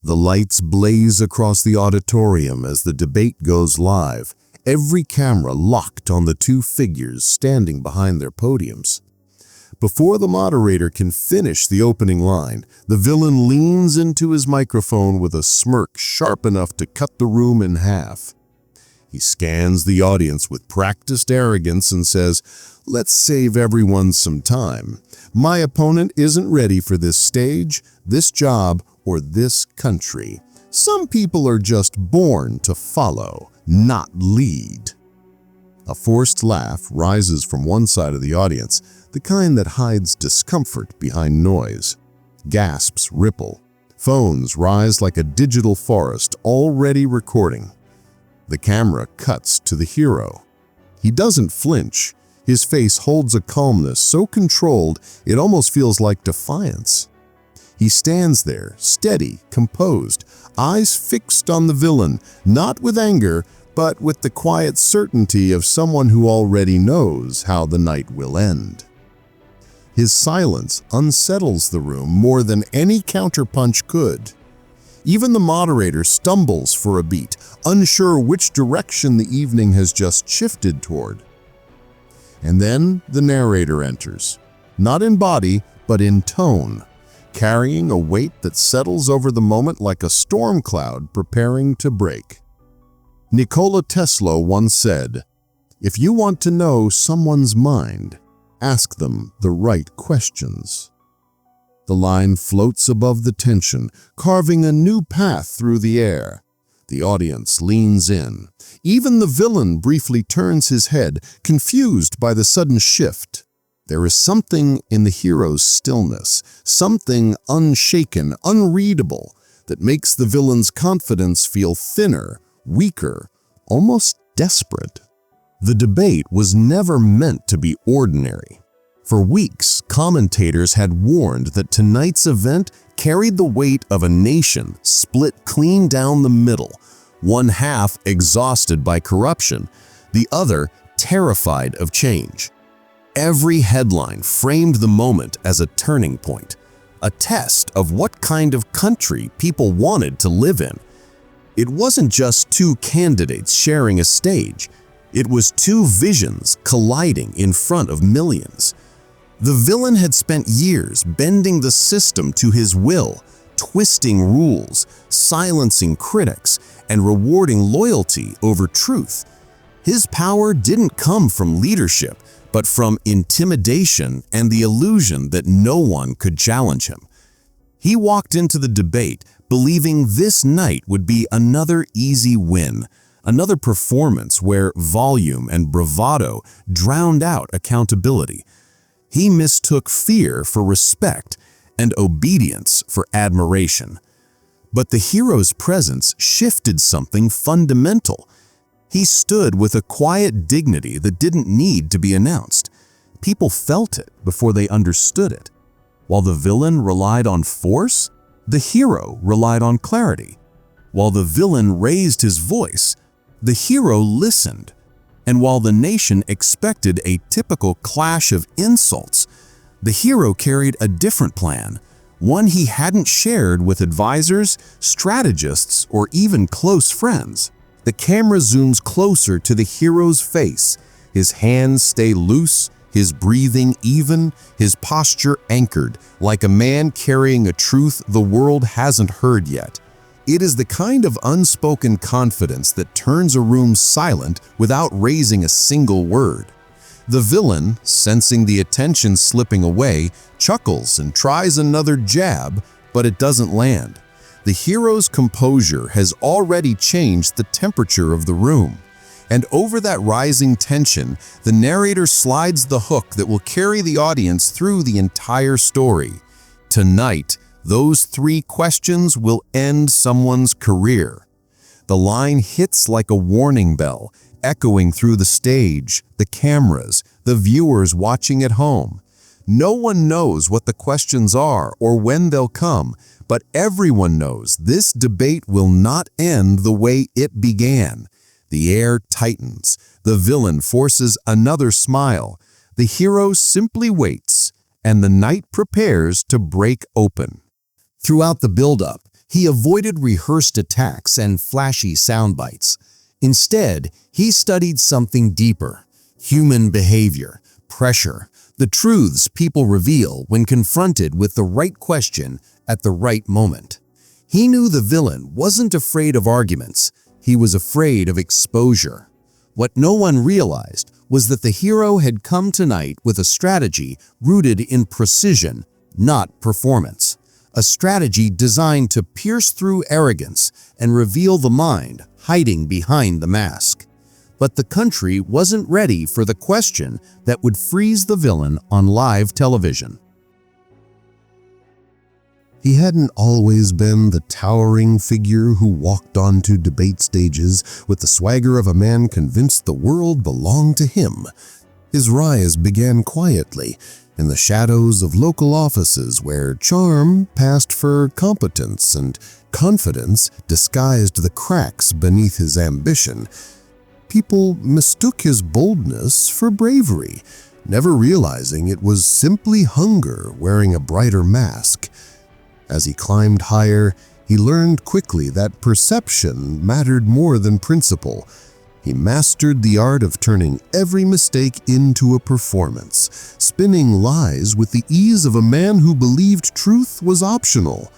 The lights blaze across the auditorium as the debate goes live, every camera locked on the two figures standing behind their podiums. Before the moderator can finish the opening line, the villain leans into his microphone with a smirk sharp enough to cut the room in half. He scans the audience with practiced arrogance and says, "Let's save everyone some time. My opponent isn't ready for this stage, this job, or this country. Some people are just born to follow, not lead." A forced laugh rises from one side of the audience, the kind that hides discomfort behind noise. Gasps ripple. Phones rise like a digital forest already recording. The camera cuts to the hero. He doesn't flinch. His face holds a calmness so controlled it almost feels like defiance. He stands there, steady, composed, eyes fixed on the villain, not with anger, but with the quiet certainty of someone who already knows how the night will end. His silence unsettles the room more than any counterpunch could. Even the moderator stumbles for a beat, unsure which direction the evening has just shifted toward. And then the narrator enters, not in body, but in tone, carrying a weight that settles over the moment like a storm cloud preparing to break. Nikola Tesla once said, "If you want to know someone's mind, ask them the right questions." The line floats above the tension, carving a new path through the air. The audience leans in. Even the villain briefly turns his head, confused by the sudden shift. There is something in the hero's stillness, something unshaken, unreadable, that makes the villain's confidence feel thinner, weaker, almost desperate. The debate was never meant to be ordinary. For weeks, commentators had warned that tonight's event carried the weight of a nation split clean down the middle, one half exhausted by corruption, the other terrified of change. Every headline framed the moment as a turning point, a test of what kind of country people wanted to live in. It wasn't just two candidates sharing a stage. It was two visions colliding in front of millions. The villain had spent years bending the system to his will, twisting rules, silencing critics, and rewarding loyalty over truth. His power didn't come from leadership, but from intimidation and the illusion that no one could challenge him. He walked into the debate believing this night would be another easy win, another performance where volume and bravado drowned out accountability. He mistook fear for respect and obedience for admiration. But the hero's presence shifted something fundamental. He stood with a quiet dignity that didn't need to be announced. People felt it before they understood it. While the villain relied on force, the hero relied on clarity. While the villain raised his voice, the hero listened. And while the nation expected a typical clash of insults, the hero carried a different plan, one he hadn't shared with advisors, strategists, or even close friends. The camera zooms closer to the hero's face. His hands stay loose, his breathing even, his posture anchored, like a man carrying a truth the world hasn't heard yet. It is the kind of unspoken confidence that turns a room silent without raising a single word. The villain, sensing the attention slipping away, chuckles and tries another jab, but it doesn't land. The hero's composure has already changed the temperature of the room. And over that rising tension, the narrator slides the hook that will carry the audience through the entire story. Tonight, those 3 questions will end someone's career. The line hits like a warning bell, echoing through the stage, the cameras, the viewers watching at home. No one knows what the questions are or when they'll come, but everyone knows this debate will not end the way it began. The air tightens. The villain forces another smile. The hero simply waits, and the night prepares to break open. Throughout the buildup, He avoided rehearsed attacks and flashy sound bites. Instead, he studied something deeper: human behavior, pressure, the truths people reveal when confronted with the right question at the right moment. He knew the villain wasn't afraid of arguments, he was afraid of exposure. What no one realized was that the hero had come tonight with a strategy rooted in precision, not performance. A strategy designed to pierce through arrogance and reveal the mind hiding behind the mask. But the country wasn't ready for the question that would freeze the villain on live television. He hadn't always been the towering figure who walked onto debate stages with the swagger of a man convinced the world belonged to him. His rise began quietly, in the shadows of local offices where charm passed for competence and confidence disguised the cracks beneath his ambition. People mistook his boldness for bravery, never realizing it was simply hunger wearing a brighter mask. As he climbed higher, he learned quickly that perception mattered more than principle. He mastered the art of turning every mistake into a performance, spinning lies with the ease of a man who believed truth was optional.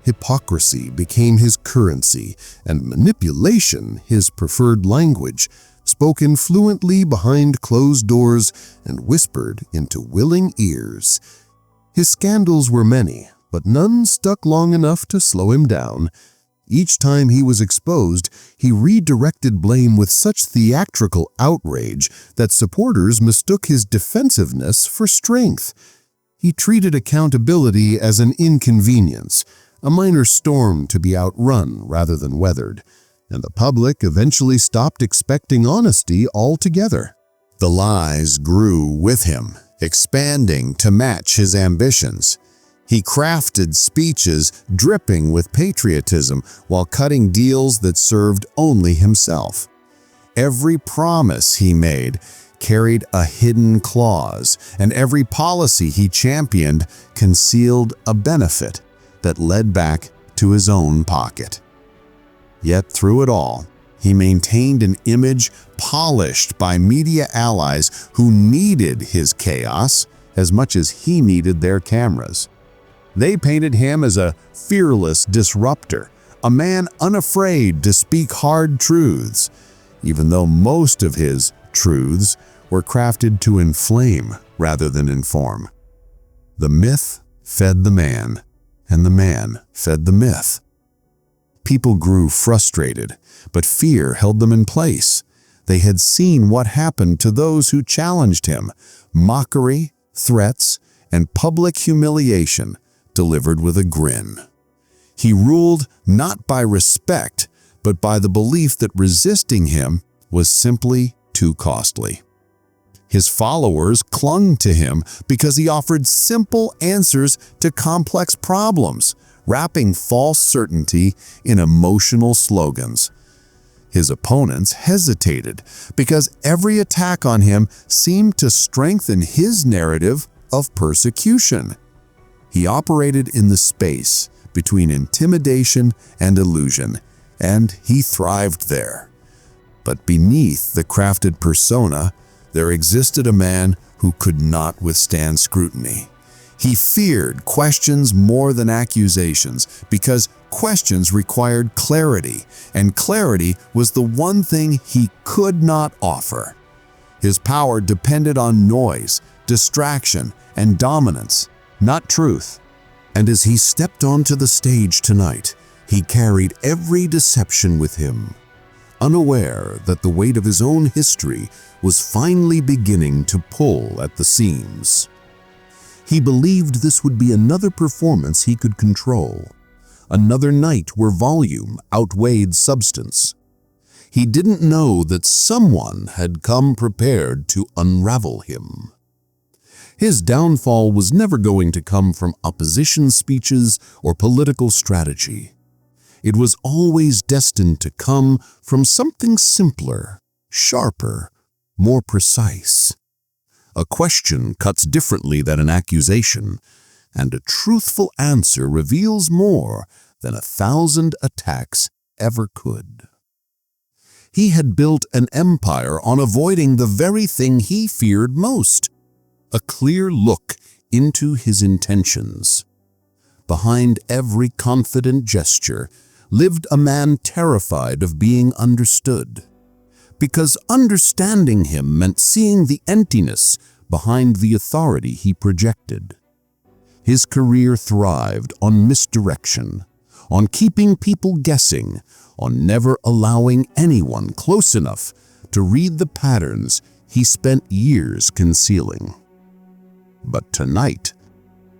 Hypocrisy became his currency, and manipulation his preferred language, spoken fluently behind closed doors and whispered into willing ears. His scandals were many, but none stuck long enough to slow him down. Each time he was exposed, he redirected blame with such theatrical outrage that supporters mistook his defensiveness for strength. He treated accountability as an inconvenience, a minor storm to be outrun rather than weathered, and the public eventually stopped expecting honesty altogether. The lies grew with him, expanding to match his ambitions. He crafted speeches dripping with patriotism while cutting deals that served only himself. Every promise he made carried a hidden clause, and every policy he championed concealed a benefit that led back to his own pocket. Yet through it all, he maintained an image polished by media allies who needed his chaos as much as he needed their cameras. They painted him as a fearless disruptor, a man unafraid to speak hard truths, even though most of his truths were crafted to inflame rather than inform. The myth fed the man, and the man fed the myth. People grew frustrated, but fear held them in place. They had seen what happened to those who challenged him: mockery, threats, and public humiliation delivered with a grin. He ruled not by respect, but by the belief that resisting him was simply too costly. His followers clung to him because he offered simple answers to complex problems, wrapping false certainty in emotional slogans. His opponents hesitated because every attack on him seemed to strengthen his narrative of persecution. He operated in the space between intimidation and illusion, and he thrived there. But beneath the crafted persona, there existed a man who could not withstand scrutiny. He feared questions more than accusations because questions required clarity, and clarity was the one thing he could not offer. His power depended on noise, distraction, and dominance, not truth. And as he stepped onto the stage tonight, he carried every deception with him, unaware that the weight of his own history was finally beginning to pull at the seams. He believed this would be another performance he could control, another night where volume outweighed substance. He didn't know that someone had come prepared to unravel him. His downfall was never going to come from opposition speeches or political strategy. It was always destined to come from something simpler, sharper, more precise. A question cuts differently than an accusation, and a truthful answer reveals more than 1,000 attacks ever could. He had built an empire on avoiding the very thing he feared most, a clear look into his intentions. Behind every confident gesture lived a man terrified of being understood, because understanding him meant seeing the emptiness behind the authority he projected. His career thrived on misdirection, on keeping people guessing, on never allowing anyone close enough to read the patterns he spent years concealing. But tonight,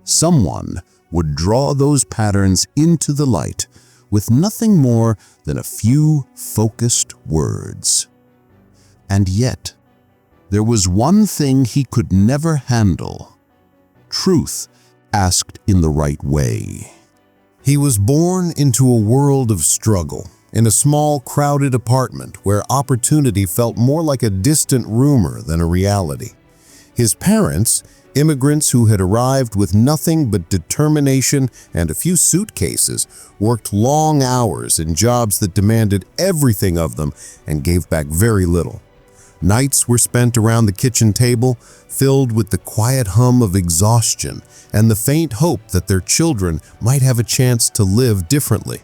someone would draw those patterns into the light with nothing more than a few focused words. And yet, there was one thing he could never handle: truth asked in the right way. He was born into a world of struggle, in a small, crowded apartment where opportunity felt more like a distant rumor than a reality. His parents, immigrants who had arrived with nothing but determination and a few suitcases, worked long hours in jobs that demanded everything of them and gave back very little. Nights were spent around the kitchen table, filled with the quiet hum of exhaustion and the faint hope that their children might have a chance to live differently.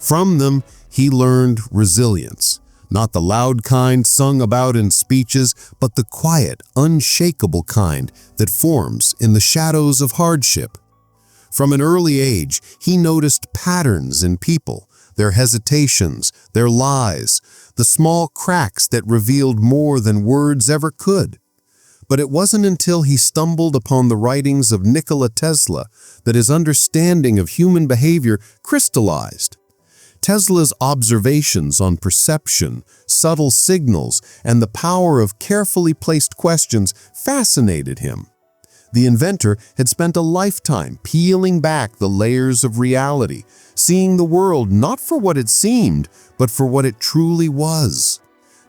From them, he learned resilience, not the loud kind sung about in speeches, but the quiet, unshakable kind that forms in the shadows of hardship. From an early age, he noticed patterns in people, their hesitations, their lies, the small cracks that revealed more than words ever could. But it wasn't until he stumbled upon the writings of Nikola Tesla that his understanding of human behavior crystallized. Tesla's observations on perception, subtle signals, and the power of carefully placed questions fascinated him. The inventor had spent a lifetime peeling back the layers of reality, seeing the world not for what it seemed, but for what it truly was.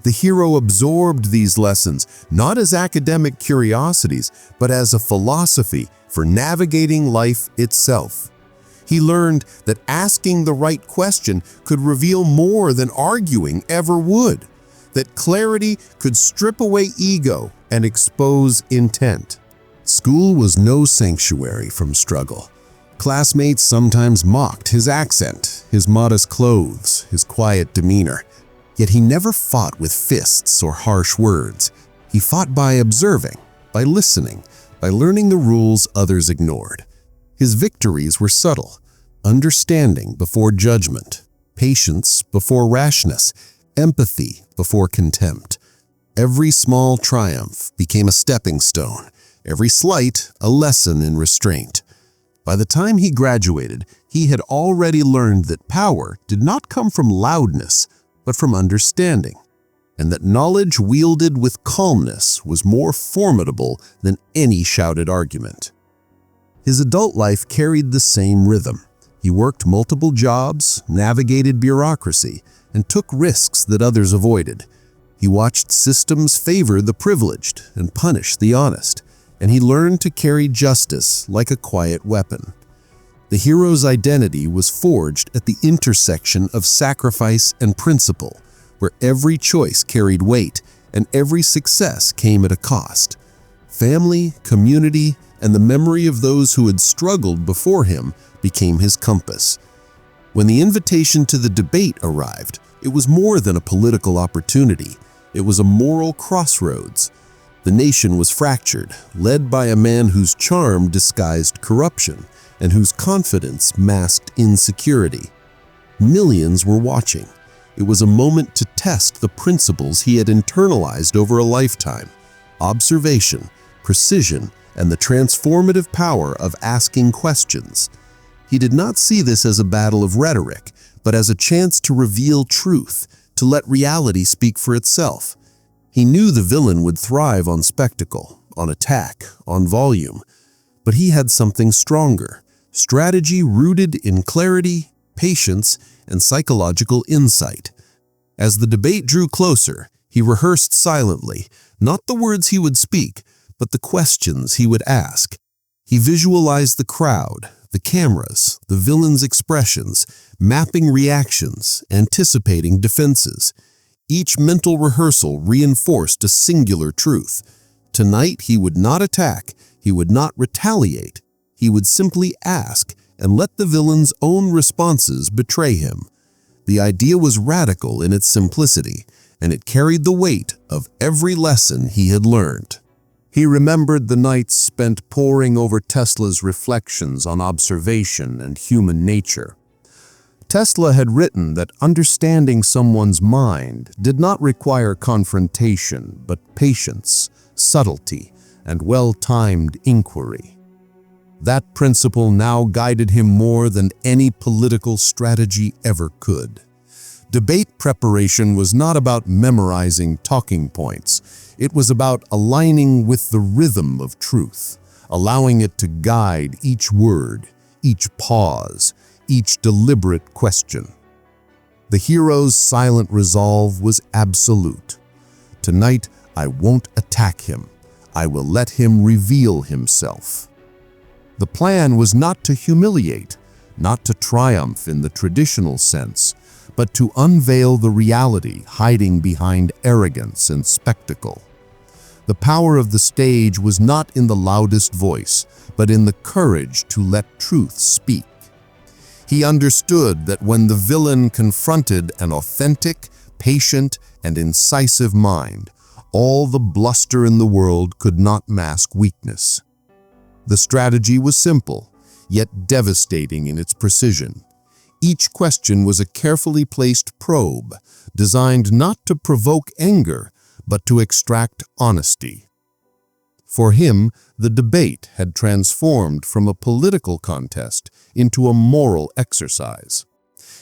The hero absorbed these lessons not as academic curiosities, but as a philosophy for navigating life itself. He learned that asking the right question could reveal more than arguing ever would, that clarity could strip away ego and expose intent. School was no sanctuary from struggle. Classmates sometimes mocked his accent, his modest clothes, his quiet demeanor. Yet he never fought with fists or harsh words. He fought by observing, by listening, by learning the rules others ignored. His victories were subtle: understanding before judgment, patience before rashness, empathy before contempt. Every small triumph became a stepping stone, every slight a lesson in restraint. By the time he graduated, he had already learned that power did not come from loudness, but from understanding, and that knowledge wielded with calmness was more formidable than any shouted argument. His adult life carried the same rhythm. He worked multiple jobs, navigated bureaucracy, and took risks that others avoided. He watched systems favor the privileged and punish the honest, and he learned to carry justice like a quiet weapon. The hero's identity was forged at the intersection of sacrifice and principle, where every choice carried weight and every success came at a cost. Family, community, and the memory of those who had struggled before him became his compass. When the invitation to the debate arrived, it was more than a political opportunity. It was a moral crossroads. The nation was fractured, led by a man whose charm disguised corruption and whose confidence masked insecurity. Millions were watching. It was a moment to test the principles he had internalized over a lifetime: observation, precision, and the transformative power of asking questions. He did not see this as a battle of rhetoric, but as a chance to reveal truth, to let reality speak for itself. He knew the villain would thrive on spectacle, on attack, on volume, but he had something stronger: strategy rooted in clarity, patience, and psychological insight. As the debate drew closer, he rehearsed silently, not the words he would speak, but the questions he would ask. He visualized the crowd, The cameras, the villain's expressions, mapping reactions, anticipating defenses. Each mental rehearsal reinforced a singular truth. Tonight he would not attack, he would not retaliate. He would simply ask and let the villain's own responses betray him. The idea was radical in its simplicity, and it carried the weight of every lesson he had learned. He remembered the nights spent poring over Tesla's reflections on observation and human nature. Tesla had written that understanding someone's mind did not require confrontation, but patience, subtlety, and well-timed inquiry. That principle now guided him more than any political strategy ever could. Debate preparation was not about memorizing talking points. It was about aligning with the rhythm of truth, allowing it to guide each word, each pause, each deliberate question. The hero's silent resolve was absolute. Tonight, I won't attack him. I will let him reveal himself. The plan was not to humiliate, not to triumph in the traditional sense, but to unveil the reality hiding behind arrogance and spectacle. The power of the stage was not in the loudest voice, but in the courage to let truth speak. He understood that when the villain confronted an authentic, patient, and incisive mind, all the bluster in the world could not mask weakness. The strategy was simple, yet devastating in its precision. Each question was a carefully placed probe, designed not to provoke anger, but to extract honesty. For him, the debate had transformed from a political contest into a moral exercise.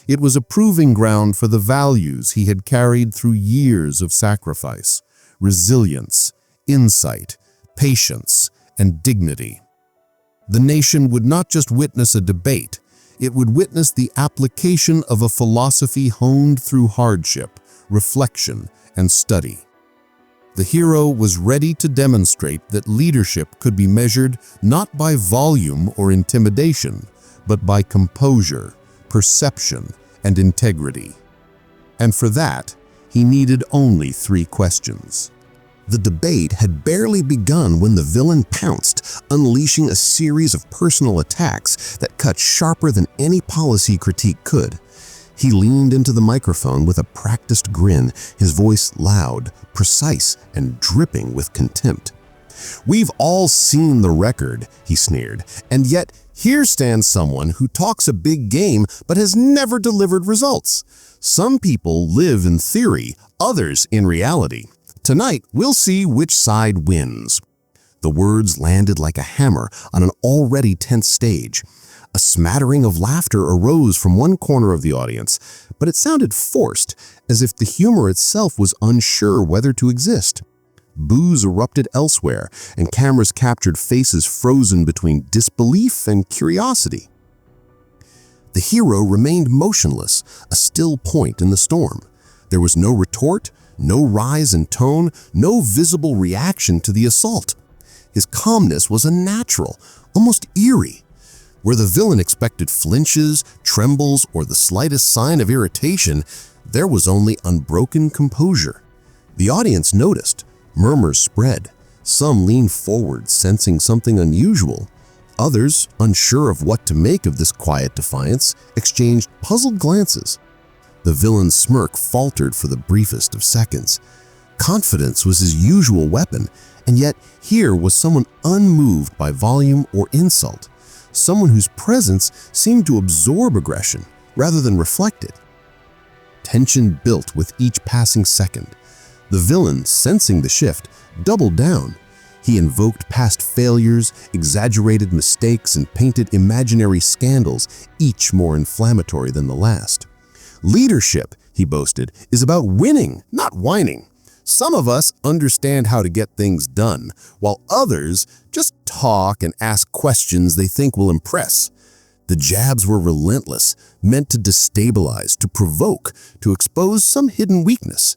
It was a proving ground for the values he had carried through years of sacrifice, resilience, insight, patience, and dignity. The nation would not just witness a debate, it would witness the application of a philosophy honed through hardship, reflection, and study. The hero was ready to demonstrate that leadership could be measured not by volume or intimidation, but by composure, perception, and integrity. And for that, he needed only 3 questions. The debate had barely begun when the villain pounced, unleashing a series of personal attacks that cut sharper than any policy critique could. He leaned into the microphone with a practiced grin, his voice loud, precise, and dripping with contempt. "We've all seen the record," he sneered, "and yet here stands someone who talks a big game but has never delivered results. Some people live in theory, others in reality. Tonight, we'll see which side wins." The words landed like a hammer on an already tense stage. A smattering of laughter arose from one corner of the audience, but it sounded forced, as if the humor itself was unsure whether to exist. Boos erupted elsewhere, and cameras captured faces frozen between disbelief and curiosity. The hero remained motionless, a still point in the storm. There was no retort, no rise in tone, no visible reaction to the assault. His calmness was unnatural, almost eerie. Where the villain expected flinches, trembles, or the slightest sign of irritation, there was only unbroken composure. The audience noticed. Murmurs spread. Some leaned forward, sensing something unusual. Others, unsure of what to make of this quiet defiance, exchanged puzzled glances. The villain's smirk faltered for the briefest of seconds. Confidence was his usual weapon, and yet here was someone unmoved by volume or insult. Someone whose presence seemed to absorb aggression rather than reflect it. Tension built with each passing second. The villain, sensing the shift, doubled down. He invoked past failures, exaggerated mistakes, and painted imaginary scandals, each more inflammatory than the last. "Leadership," he boasted, "is about winning, not whining. Some of us understand how to get things done, while others just talk and ask questions they think will impress." The jabs were relentless, meant to destabilize, to provoke, to expose some hidden weakness.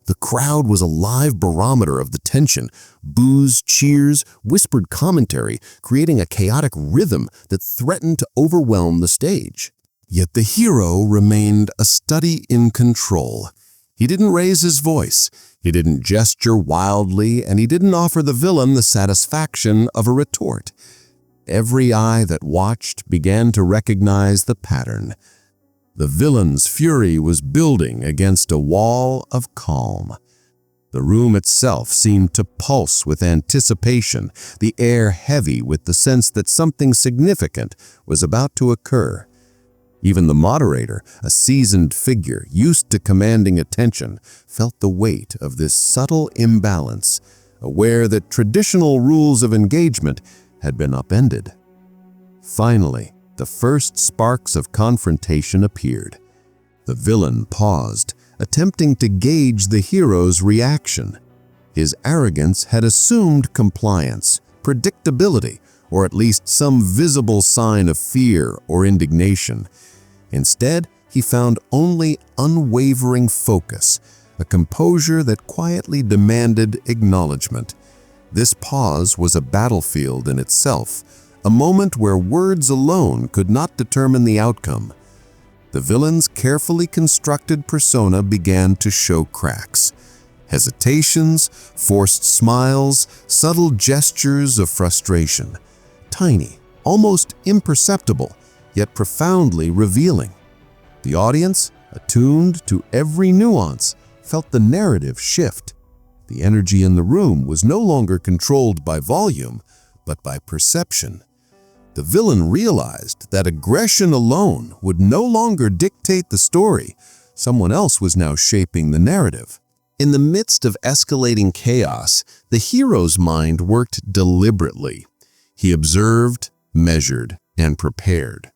The crowd was a live barometer of the tension. Boos, cheers, whispered commentary, creating a chaotic rhythm that threatened to overwhelm the stage. Yet the hero remained a study in control. He didn't raise his voice, he didn't gesture wildly, and he didn't offer the villain the satisfaction of a retort. Every eye that watched began to recognize the pattern. The villain's fury was building against a wall of calm. The room itself seemed to pulse with anticipation, the air heavy with the sense that something significant was about to occur. Even the moderator, a seasoned figure used to commanding attention, felt the weight of this subtle imbalance, aware that traditional rules of engagement had been upended. Finally, the first sparks of confrontation appeared. The villain paused, attempting to gauge the hero's reaction. His arrogance had assumed compliance, predictability, or at least some visible sign of fear or indignation. Instead, he found only unwavering focus, a composure that quietly demanded acknowledgement. This pause was a battlefield in itself, a moment where words alone could not determine the outcome. The villain's carefully constructed persona began to show cracks. Hesitations, forced smiles, subtle gestures of frustration. Tiny, almost imperceptible, yet profoundly revealing. The audience, attuned to every nuance, felt the narrative shift. The energy in the room was no longer controlled by volume, but by perception. The villain realized that aggression alone would no longer dictate the story. Someone else was now shaping the narrative. In the midst of escalating chaos, the hero's mind worked deliberately. He observed, measured, and prepared.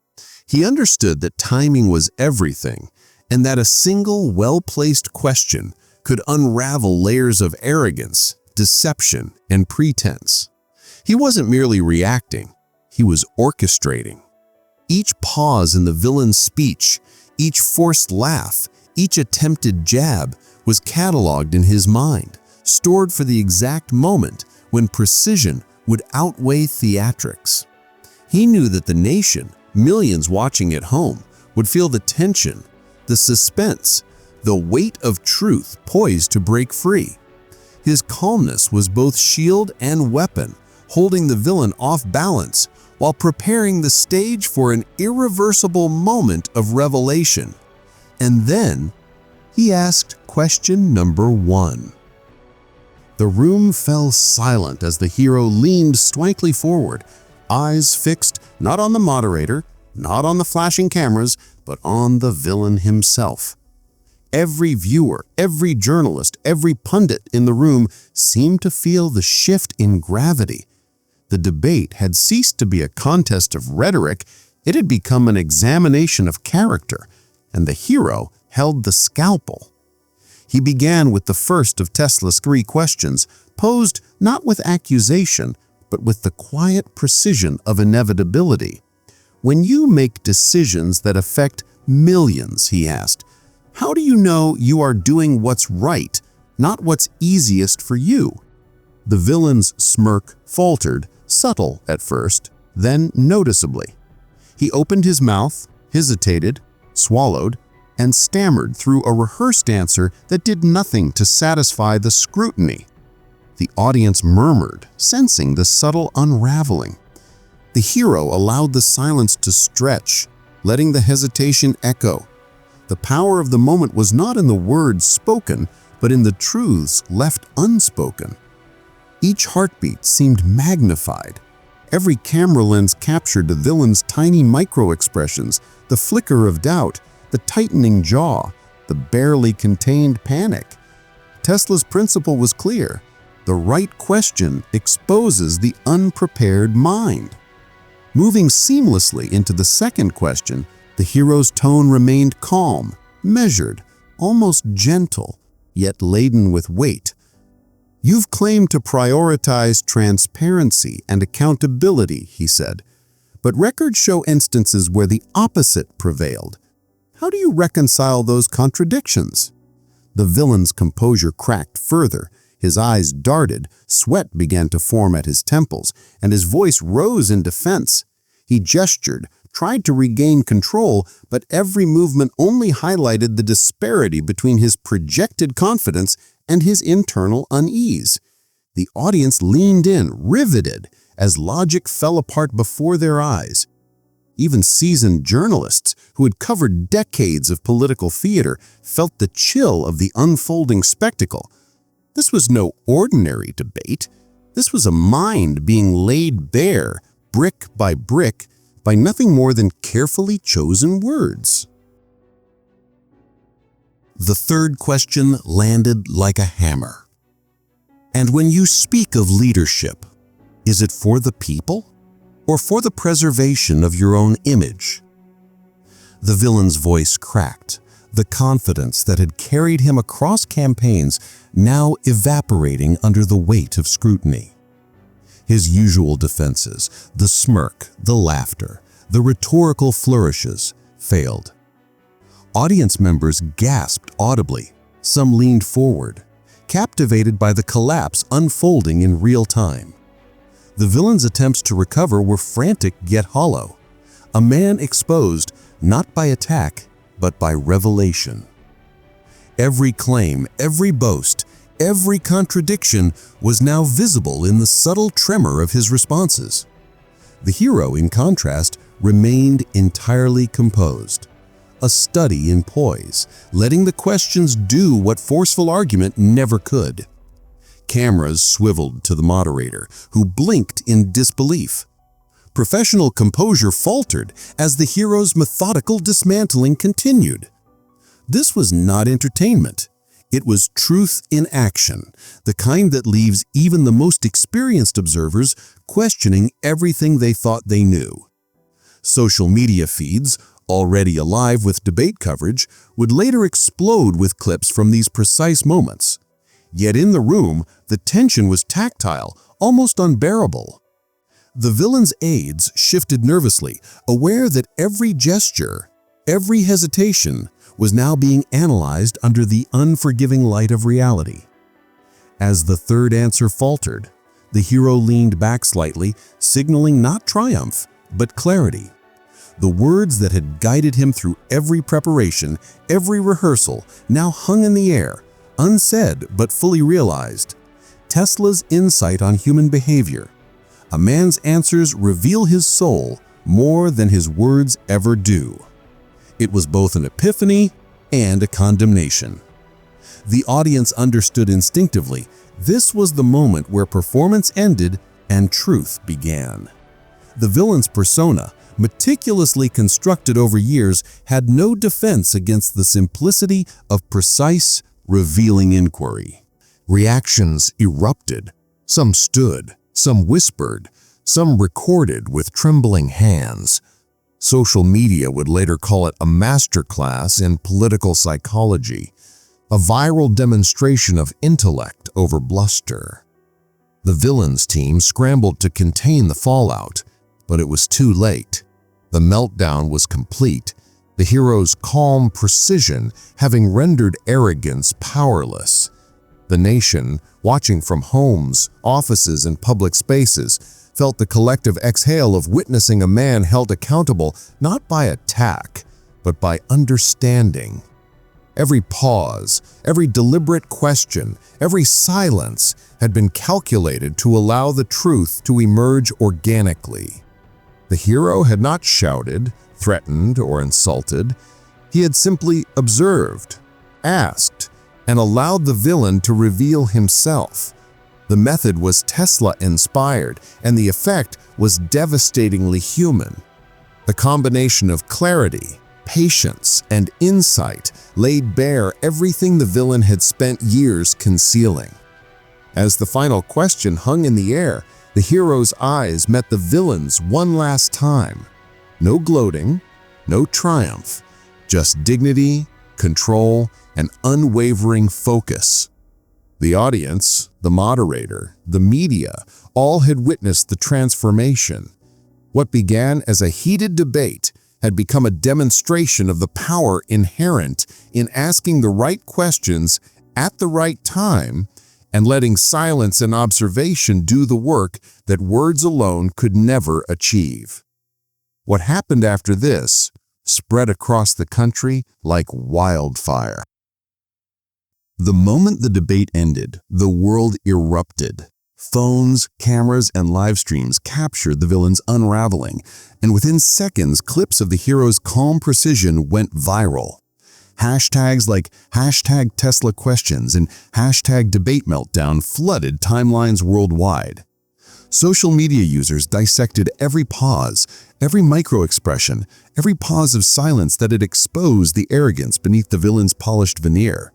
He understood that timing was everything, and that a single well-placed question could unravel layers of arrogance, deception, and pretense. He wasn't merely reacting. He was orchestrating. Each pause in the villain's speech, each forced laugh, each attempted jab was cataloged in his mind, stored for the exact moment when precision would outweigh theatrics. He knew that the nation, millions watching at home, would feel the tension, the suspense, the weight of truth poised to break free. His calmness was both shield and weapon, holding the villain off balance while preparing the stage for an irreversible moment of revelation. And then, he asked question number 1. The room fell silent as the hero leaned stoically forward, eyes fixed not on the moderator, not on the flashing cameras, but on the villain himself. Every viewer, every journalist, every pundit in the room seemed to feel the shift in gravity. The debate had ceased to be a contest of rhetoric, it had become an examination of character, and the hero held the scalpel. He began with the first of Tesla's 3 questions, posed not with accusation, but with the quiet precision of inevitability. When you make decisions that affect millions, he asked, how do you know you are doing what's right, not what's easiest for you? The villain's smirk faltered, subtle at first, then noticeably. He opened his mouth, hesitated, swallowed, and stammered through a rehearsed answer that did nothing to satisfy the scrutiny. The audience murmured, sensing the subtle unraveling. The hero allowed the silence to stretch, letting the hesitation echo. The power of the moment was not in the words spoken, but in the truths left unspoken. Each heartbeat seemed magnified. Every camera lens captured the villain's tiny micro-expressions, the flicker of doubt, the tightening jaw, the barely contained panic. Tesla's principle was clear. The right question exposes the unprepared mind. Moving seamlessly into the second question, the hero's tone remained calm, measured, almost gentle, yet laden with weight. You've claimed to prioritize transparency and accountability, he said, but records show instances where the opposite prevailed. How do you reconcile those contradictions? The villain's composure cracked further. His eyes darted, sweat began to form at his temples, and his voice rose in defense. He gestured, tried to regain control, but every movement only highlighted the disparity between his projected confidence and his internal unease. The audience leaned in, riveted, as logic fell apart before their eyes. Even seasoned journalists who had covered decades of political theater felt the chill of the unfolding spectacle. This was no ordinary debate. This was a mind being laid bare, brick, by nothing more than carefully chosen words. The third question landed like a hammer. And when you speak of leadership, is it for the people or for the preservation of your own image? The villain's voice cracked, the confidence that had carried him across campaigns now evaporating under the weight of scrutiny. His usual defenses, the smirk, the laughter, the rhetorical flourishes, failed. Audience members gasped audibly. Some leaned forward, captivated by the collapse unfolding in real time. The villain's attempts to recover were frantic yet hollow. A man exposed not by attack, but by revelation. Every claim, every boast, every contradiction was now visible in the subtle tremor of his responses. The hero, in contrast, remained entirely composed. A study in poise, letting the questions do what forceful argument never could. Cameras swiveled to the moderator, who blinked in disbelief. Professional composure faltered as the hero's methodical dismantling continued. This was not entertainment. It was truth in action, the kind that leaves even the most experienced observers questioning everything they thought they knew. Social media feeds, already alive with debate coverage, would later explode with clips from these precise moments. Yet in the room, the tension was tactile, almost unbearable. The villain's aides shifted nervously, aware that every gesture, every hesitation, was now being analyzed under the unforgiving light of reality. As the third answer faltered, the hero leaned back slightly, signaling not triumph, but clarity. The words that had guided him through every preparation, every rehearsal, now hung in the air, unsaid but fully realized. Tesla's insight on human behavior. A man's answers reveal his soul more than his words ever do. It was both an epiphany and a condemnation. The audience understood instinctively. This was the moment where performance ended and truth began. The villain's persona, meticulously constructed over years, had no defense against the simplicity of precise, revealing inquiry. Reactions erupted. Some stood, some whispered, some recorded with trembling hands. Social media would later call it a masterclass in political psychology, a viral demonstration of intellect over bluster. The villain's team scrambled to contain the fallout, but it was too late. The meltdown was complete, the hero's calm precision having rendered arrogance powerless. The nation, watching from homes, offices, and public spaces, felt the collective exhale of witnessing a man held accountable not by attack, but by understanding. Every pause, every deliberate question, every silence had been calculated to allow the truth to emerge organically. The hero had not shouted, threatened, or insulted. He had simply observed, asked, and allowed the villain to reveal himself. The method was Tesla-inspired, and the effect was devastatingly human. The combination of clarity, patience, and insight laid bare everything the villain had spent years concealing. As the final question hung in the air, the hero's eyes met the villain's one last time. No gloating, no triumph, just dignity, control, and unwavering focus. The audience, the moderator, the media, all had witnessed the transformation. What began as a heated debate had become a demonstration of the power inherent in asking the right questions at the right time and letting silence and observation do the work that words alone could never achieve. What happened after this spread across the country like wildfire. The moment the debate ended, the world erupted. Phones, cameras, and live streams captured the villain's unraveling, and within seconds, clips of the hero's calm precision went viral. Hashtags like #Tesla questions and #debate meltdown flooded timelines worldwide. Social media users dissected every pause, every micro-expression, every pause of silence that had exposed the arrogance beneath the villain's polished veneer.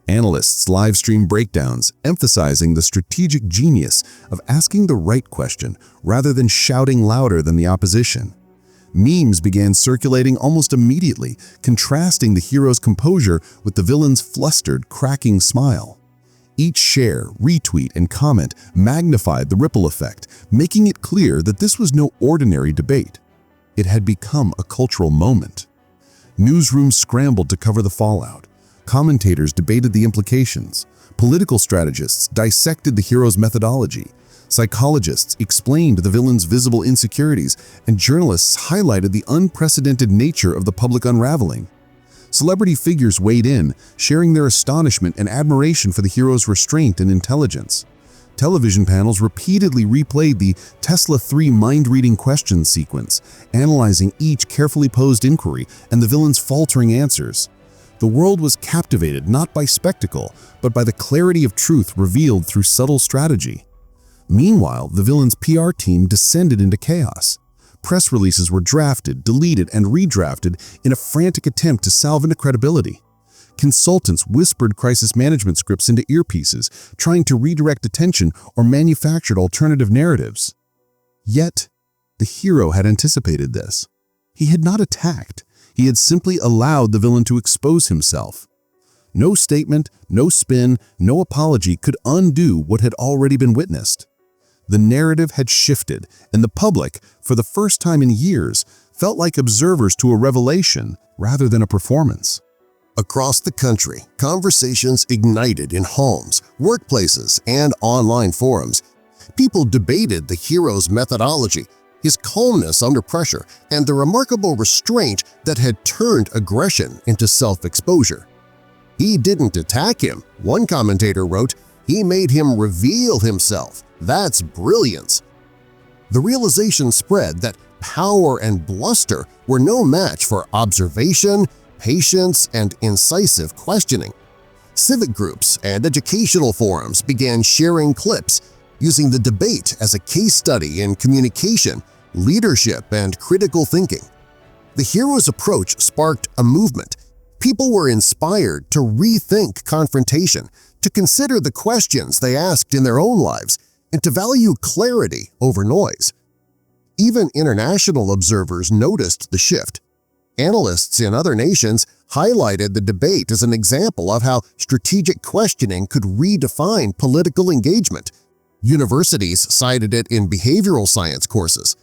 Analysts live-stream breakdowns, emphasizing the strategic genius of asking the right question rather than shouting louder than the opposition. Memes began circulating almost immediately, contrasting the hero's composure with the villain's flustered, cracking smile. Each share, retweet, and comment magnified the ripple effect, making it clear that this was no ordinary debate. It had become a cultural moment. Newsrooms scrambled to cover the fallout. Commentators debated the implications. Political strategists dissected the hero's methodology. Psychologists explained the villain's visible insecurities, and journalists highlighted the unprecedented nature of the public unraveling. Celebrity figures weighed in, sharing their astonishment and admiration for the hero's restraint and intelligence. Television panels repeatedly replayed the Tesla 3 mind-reading questions sequence, analyzing each carefully posed inquiry and the villain's faltering answers. The world was captivated not by spectacle, but by the clarity of truth revealed through subtle strategy. Meanwhile, the villain's PR team descended into chaos. Press releases were drafted, deleted, and redrafted in a frantic attempt to salve into credibility. Consultants whispered crisis management scripts into earpieces, trying to redirect attention or manufactured alternative narratives. Yet, the hero had anticipated this. He had not attacked. He had simply allowed the villain to expose himself. No statement, no spin, no apology could undo what had already been witnessed. The narrative had shifted, and the public, for the first time in years, felt like observers to a revelation rather than a performance. Across the country, conversations ignited in homes, workplaces, and online forums. People debated the hero's methodology, his calmness under pressure, and the remarkable restraint that had turned aggression into self-exposure. "He didn't attack him," one commentator wrote, "he made him reveal himself. That's brilliance." The realization spread that power and bluster were no match for observation, patience, and incisive questioning. Civic groups and educational forums began sharing clips, using the debate as a case study in communication, leadership, and critical thinking. The hero's approach sparked a movement. People were inspired to rethink confrontation, to consider the questions they asked in their own lives, and to value clarity over noise. Even international observers noticed the shift. Analysts in other nations highlighted the debate as an example of how strategic questioning could redefine political engagement. Universities cited it in behavioral science courses.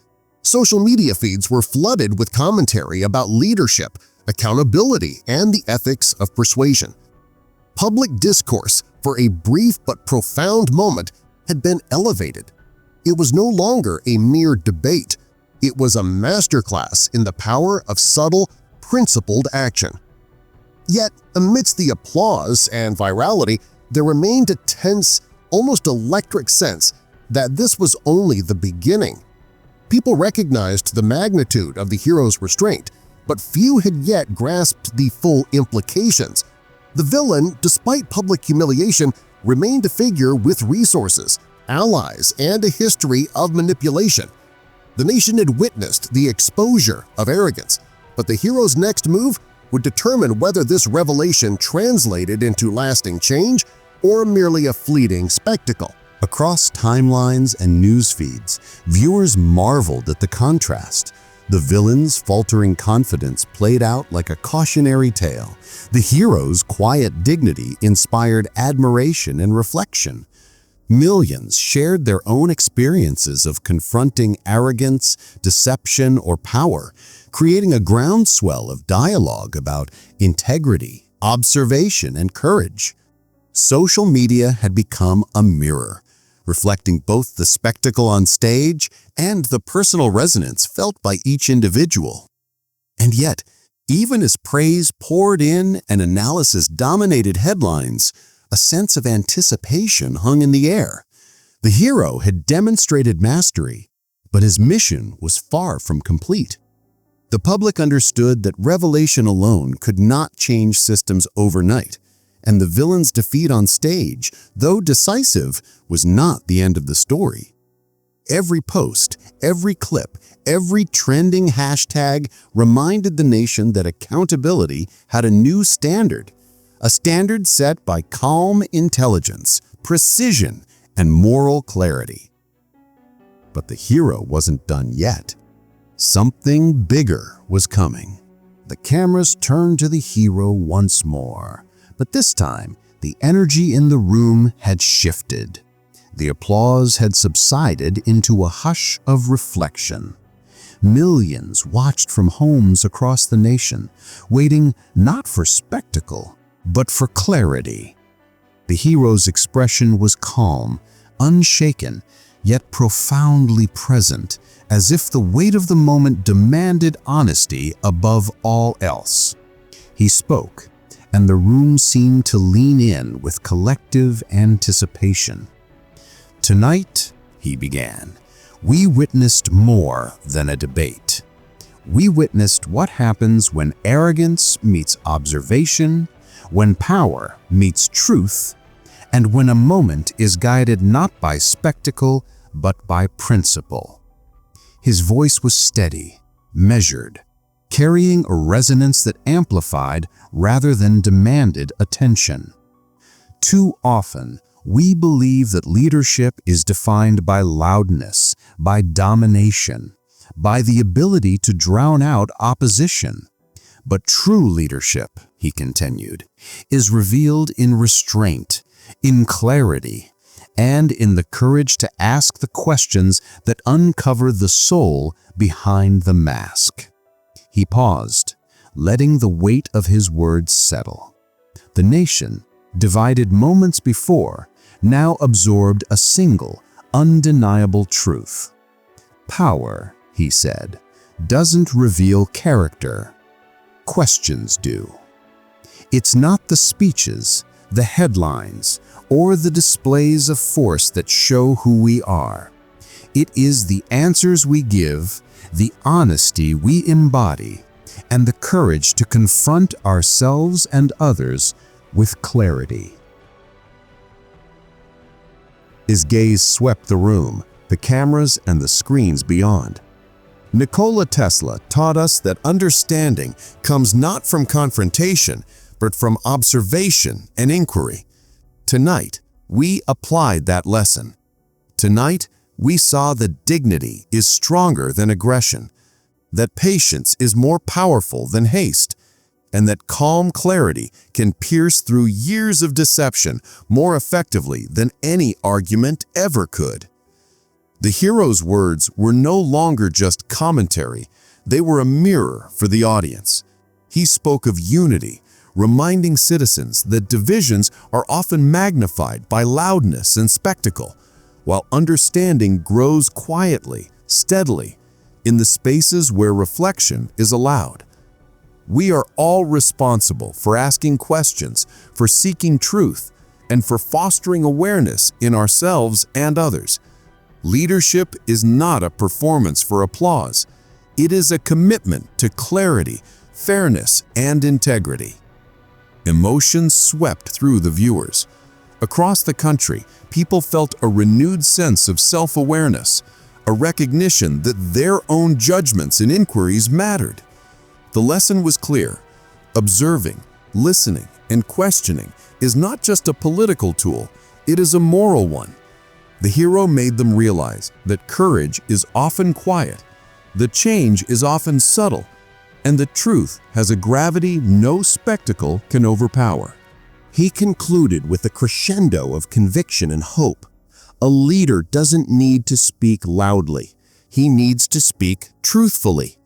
Social media feeds were flooded with commentary about leadership, accountability, and the ethics of persuasion. Public discourse, for a brief but profound moment, had been elevated. It was no longer a mere debate. It was a masterclass in the power of subtle, principled action. Yet, amidst the applause and virality, there remained a tense, almost electric sense that this was only the beginning. People recognized the magnitude of the hero's restraint, but few had yet grasped the full implications. The villain, despite public humiliation, remained a figure with resources, allies, and a history of manipulation. The nation had witnessed the exposure of arrogance, but the hero's next move would determine whether this revelation translated into lasting change or merely a fleeting spectacle. Across timelines and news feeds, viewers marveled at the contrast. The villain's faltering confidence played out like a cautionary tale. The hero's quiet dignity inspired admiration and reflection. Millions shared their own experiences of confronting arrogance, deception, or power, creating a groundswell of dialogue about integrity, observation, and courage. Social media had become a mirror, reflecting both the spectacle on stage and the personal resonance felt by each individual. And yet, even as praise poured in and analysis dominated headlines, a sense of anticipation hung in the air. The hero had demonstrated mastery, but his mission was far from complete. The public understood that revelation alone could not change systems overnight, and the villain's defeat on stage, though decisive, was not the end of the story. Every post, every clip, every trending hashtag reminded the nation that accountability had a new standard, a standard set by calm intelligence, precision, and moral clarity. But the hero wasn't done yet. Something bigger was coming. The cameras turned to the hero once more, but this time the energy in the room had shifted. The applause had subsided into a hush of reflection. Millions watched from homes across the nation, waiting not for spectacle, but for clarity. The hero's expression was calm, unshaken, yet profoundly present, as if the weight of the moment demanded honesty above all else. He spoke, and the room seemed to lean in with collective anticipation. "Tonight," he began, "we witnessed more than a debate. We witnessed what happens when arrogance meets observation, when power meets truth, and when a moment is guided not by spectacle but by principle." His voice was steady, measured, carrying a resonance that amplified rather than demanded attention. Too often, we believe that leadership is defined by loudness, by domination, by the ability to drown out opposition. But true leadership, he continued, is revealed in restraint, in clarity, and in the courage to ask the questions that uncover the soul behind the mask. He paused, letting the weight of his words settle. The nation, divided moments before, now absorbed a single, undeniable truth. Power, he said, doesn't reveal character. Questions do. It's not the speeches, the headlines, or the displays of force that show who we are. It is the answers we give, the honesty we embody, and the courage to confront ourselves and others with clarity. His gaze swept the room, the cameras and the screens beyond. Nikola Tesla taught us that understanding comes not from confrontation, but from observation and inquiry. Tonight, we applied that lesson. Tonight, we saw that dignity is stronger than aggression, that patience is more powerful than haste, and that calm clarity can pierce through years of deception more effectively than any argument ever could. The hero's words were no longer just commentary, they were a mirror for the audience. He spoke of unity, reminding citizens that divisions are often magnified by loudness and spectacle, while understanding grows quietly, steadily, in the spaces where reflection is allowed. We are all responsible for asking questions, for seeking truth, and for fostering awareness in ourselves and others. Leadership is not a performance for applause. It is a commitment to clarity, fairness, and integrity. Emotions swept through the viewers. Across the country, people felt a renewed sense of self-awareness, a recognition that their own judgments and inquiries mattered. The lesson was clear. Observing, listening, and questioning is not just a political tool, it is a moral one. The hero made them realize that courage is often quiet, the change is often subtle, and the truth has a gravity no spectacle can overpower. He concluded with a crescendo of conviction and hope. A leader doesn't need to speak loudly. He needs to speak truthfully.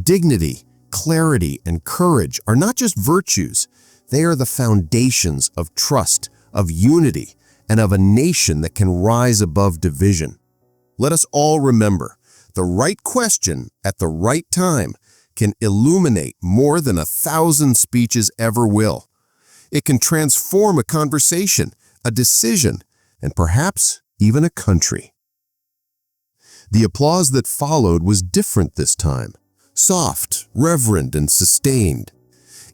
Dignity, clarity, and courage are not just virtues. They are the foundations of trust, of unity, and of a nation that can rise above division. Let us all remember, the right question at the right time can illuminate more than 1,000 speeches ever will. It can transform a conversation, a decision, and perhaps even a country. The applause that followed was different this time. Soft, reverent, and sustained.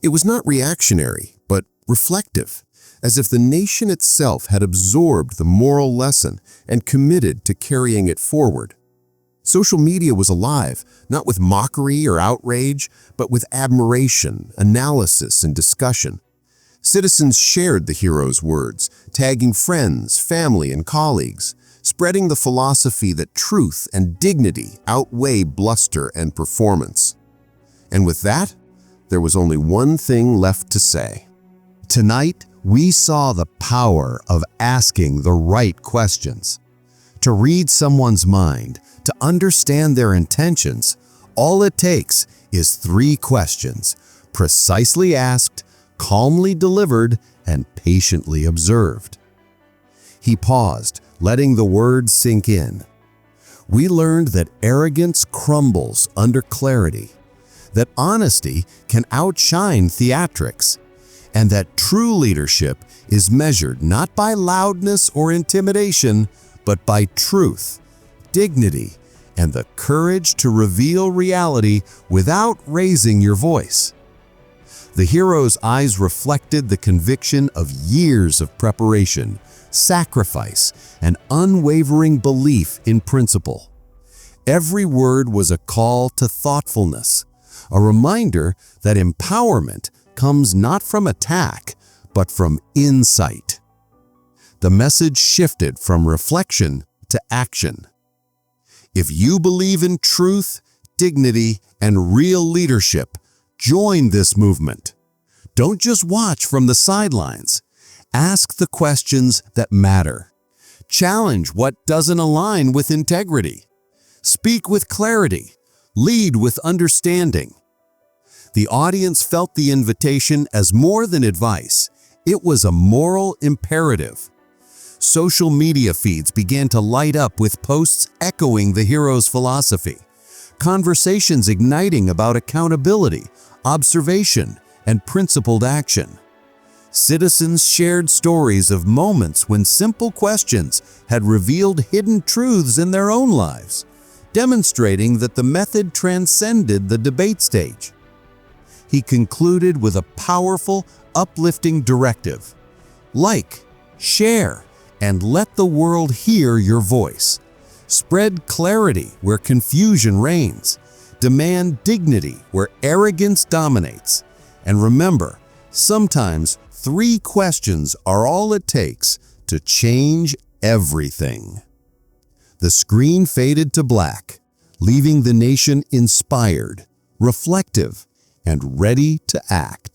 It was not reactionary, but reflective, as if the nation itself had absorbed the moral lesson and committed to carrying it forward. Social media was alive, not with mockery or outrage, but with admiration, analysis, and discussion. Citizens shared the hero's words, tagging friends, family, and colleagues, spreading the philosophy that truth and dignity outweigh bluster and performance. And with that, there was only one thing left to say. Tonight, we saw the power of asking the right questions. To read someone's mind, to understand their intentions, all it takes is 3 questions, precisely asked, calmly delivered, and patiently observed. He paused, letting the words sink in. We learned that arrogance crumbles under clarity, that honesty can outshine theatrics, and that true leadership is measured not by loudness or intimidation, but by truth, dignity, and the courage to reveal reality without raising your voice. The hero's eyes reflected the conviction of years of preparation, sacrifice, and unwavering belief in principle. Every word was a call to thoughtfulness, a reminder that empowerment comes not from attack, but from insight. The message shifted from reflection to action. If you believe in truth, dignity, and real leadership, join this movement. Don't just watch from the sidelines. Ask the questions that matter. Challenge what doesn't align with integrity. Speak with clarity. Lead with understanding. The audience felt the invitation as more than advice. It was a moral imperative. Social media feeds began to light up with posts echoing the hero's philosophy, conversations igniting about accountability, observation, and principled action. Citizens shared stories of moments when simple questions had revealed hidden truths in their own lives, demonstrating that the method transcended the debate stage. He concluded with a powerful, uplifting directive. Like, share, and let the world hear your voice. Spread clarity where confusion reigns. Demand dignity where arrogance dominates. And remember, sometimes 3 questions are all it takes to change everything. The screen faded to black, leaving the nation inspired, reflective, and ready to act.